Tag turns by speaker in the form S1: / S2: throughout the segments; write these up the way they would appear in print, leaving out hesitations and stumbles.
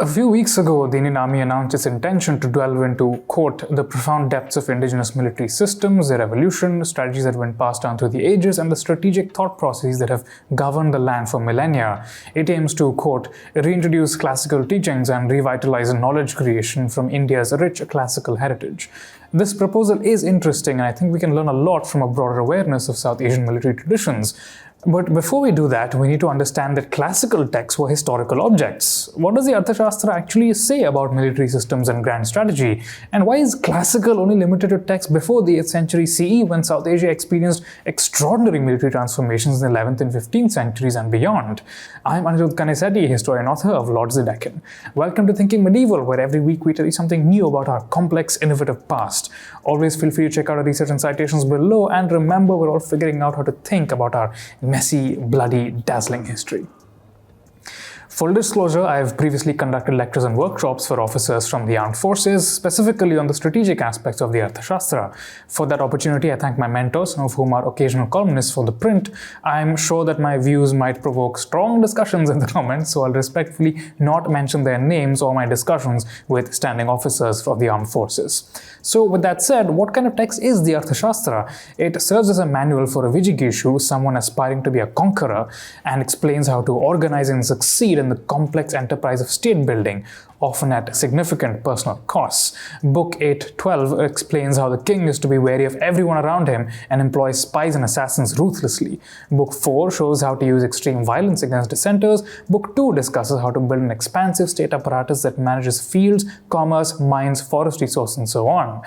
S1: A few weeks ago, the Indian Army announced its intention to delve into, quote, the profound depths of indigenous military systems, their evolution, strategies that went passed down through the ages, and the strategic thought processes that have governed the land for millennia. It aims to, quote, reintroduce classical teachings and revitalize knowledge creation from India's rich classical heritage. This proposal is interesting, and I think we can learn a lot from a broader awareness of South Asian military traditions. But before we do that, we need to understand that classical texts were historical objects. What does the Arthasastra actually say about military systems and grand strategy? And why is classical only limited to texts before the 8th century CE, when South Asia experienced extraordinary military transformations in the 11th and 15th centuries and beyond? I'm Anirudh Kanisetti, historian author of Lords of the Deccan. Welcome to Thinking Medieval, where every week we tell you something new about our complex, innovative past. Always feel free to check out our research and citations below, and remember, we're all figuring out how to think about our messy, bloody, dazzling history. Full disclosure, I have previously conducted lectures and workshops for officers from the armed forces, specifically on the strategic aspects of the Arthasastra. For that opportunity, I thank my mentors, some of whom are occasional columnists for ThePrint. I'm sure that my views might provoke strong discussions in the comments, so I'll respectfully not mention their names or my discussions with standing officers of the armed forces. So with that said, what kind of text is the Arthasastra? It serves as a manual for a Vijigishu, someone aspiring to be a conqueror, and explains how to organize and succeed in the complex enterprise of state building, often at significant personal costs. Book 8.12 explains how the king is to be wary of everyone around him and employs spies and assassins ruthlessly. Book 4 shows how to use extreme violence against dissenters. Book 2 discusses how to build an expansive state apparatus that manages fields, commerce, mines, forest resources, and so on.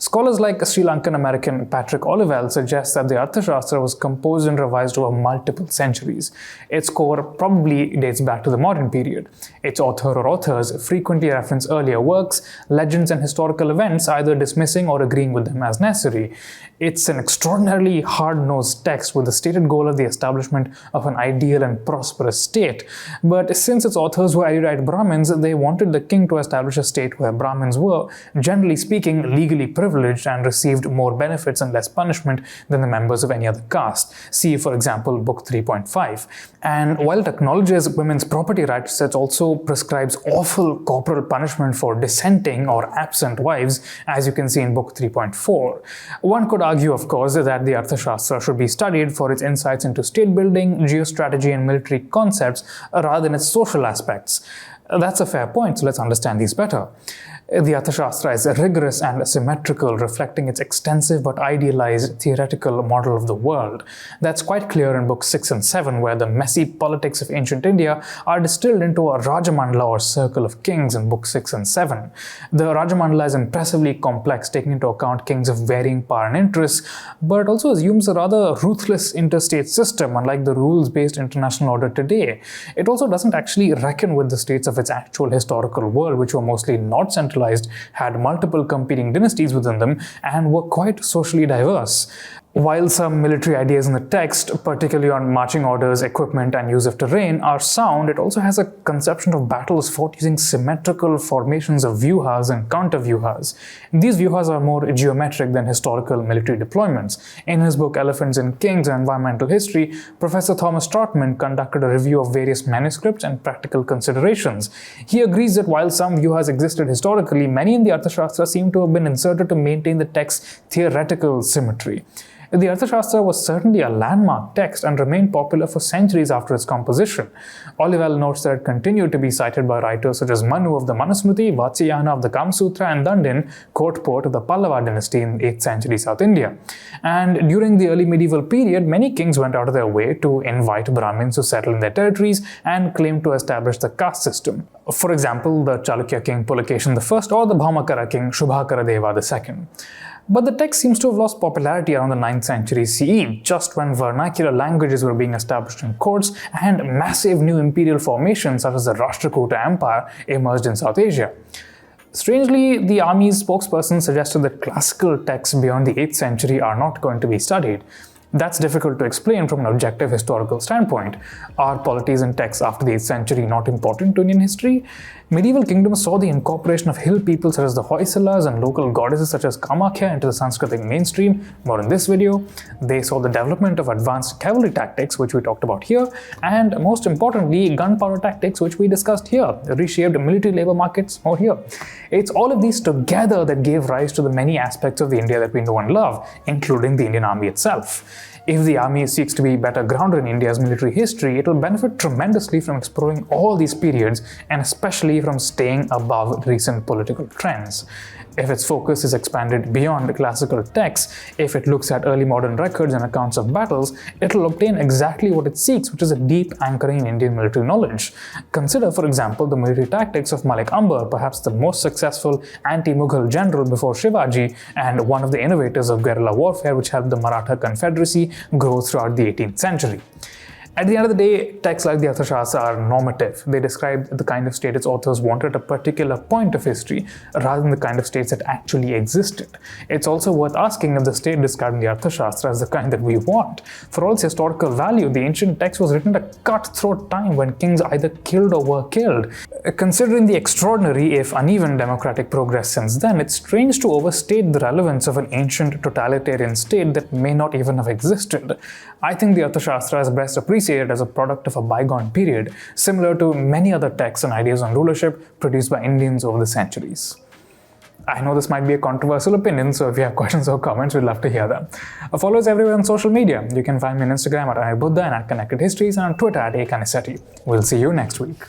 S1: Scholars like Sri Lankan American Patrick Olivelle suggest that the Arthasastra was composed and revised over multiple centuries. Its core probably dates back to the modern period. Its author or authors frequently reference earlier works, legends, and historical events, either dismissing or agreeing with them as necessary. It's an extraordinarily hard-nosed text with the stated goal of the establishment of an ideal and prosperous state. But since its authors were erudite Brahmins, they wanted the king to establish a state where Brahmins were, generally speaking, legally privileged and received more benefits and less punishment than the members of any other caste. See, for example, Book 3.5. And while it acknowledges women's property rights, it also prescribes awful corporal punishment for dissenting or absent wives, as you can see in Book 3.4. One could argue, of course, that the Arthasastra should be studied for its insights into state building, geostrategy, and military concepts, rather than its social aspects. That's a fair point, so let's understand these better. The Arthasastra is rigorous and symmetrical, reflecting its extensive but idealized theoretical model of the world. That's quite clear in Books 6 and 7, where the messy politics of ancient India are distilled into a Rajamandala or circle of kings in Books 6 and 7. The Rajamandala is impressively complex, taking into account kings of varying power and interests, but it also assumes a rather ruthless interstate system, unlike the rules-based international order today. It also doesn't actually reckon with the states of its actual historical world, which were mostly not centralized, had multiple competing dynasties within them, and were quite socially diverse. While some military ideas in the text, particularly on marching orders, equipment, and use of terrain, are sound, it also has a conception of battles fought using symmetrical formations of vyuhas and counter-vyuhas. These vyuhas are more geometric than historical military deployments. In his book Elephants and Kings and Environmental History, Professor Thomas Trautmann conducted a review of various manuscripts and practical considerations. He agrees that while some vyuhas existed historically, many in the Arthasastra seem to have been inserted to maintain the text's theoretical symmetry. The Arthasastra was certainly a landmark text and remained popular for centuries after its composition. Olivelle notes that it continued to be cited by writers such as Manu of the Manusmriti, Vatsyayana of the Kamasutra, and Dandin, court poet of the Pallava dynasty in 8th century South India. And during the early medieval period, many kings went out of their way to invite Brahmins to settle in their territories and claim to establish the caste system. For example, the Chalukya king Pulakeshin I or the Bhaumakara king Shubhakara Deva II. But the text seems to have lost popularity around the 9th century CE, just when vernacular languages were being established in courts and massive new imperial formations such as the Rashtrakuta Empire emerged in South Asia. Strangely, the army's spokesperson suggested that classical texts beyond the 8th century are not going to be studied. That's difficult to explain from an objective historical standpoint. Are polities and texts after the 8th century not important to Indian history? Medieval kingdoms saw the incorporation of hill people such as the Hoysalas and local goddesses such as Kamakhya into the Sanskritic mainstream. More in this video. They saw the development of advanced cavalry tactics, which we talked about here, and most importantly, gunpowder tactics, which we discussed here, reshaped military labor markets, more here. It's all of these together that gave rise to the many aspects of the India that we know and love, including the Indian Army itself. If the army seeks to be better grounded in India's military history, it will benefit tremendously from exploring all these periods and especially from staying above recent political trends. If its focus is expanded beyond classical texts, if it looks at early modern records and accounts of battles, it will obtain exactly what it seeks, which is a deep anchoring in Indian military knowledge. Consider, for example, the military tactics of Malik Ambar, perhaps the most successful anti-Mughal general before Shivaji and one of the innovators of guerrilla warfare which helped the Maratha Confederacy grow throughout the 18th century. At the end of the day, texts like the Arthasastra are normative. They describe the kind of state its authors wanted at a particular point of history, rather than the kind of states that actually existed. It's also worth asking if the state described in the Arthasastra is the kind that we want. For all its historical value, the ancient text was written at a cutthroat time when kings either killed or were killed. Considering the extraordinary, if uneven, democratic progress since then, it's strange to overstate the relevance of an ancient totalitarian state that may not even have existed. I think the Arthasastra is best appreciated as a product of a bygone period, similar to many other texts and ideas on rulership produced by Indians over the centuries. I know this might be a controversial opinion, so if you have questions or comments, we'd love to hear them. Follow us everywhere on social media. You can find me on Instagram at Anirudh and at Connected Histories and on Twitter at Kanisetti. We'll see you next week.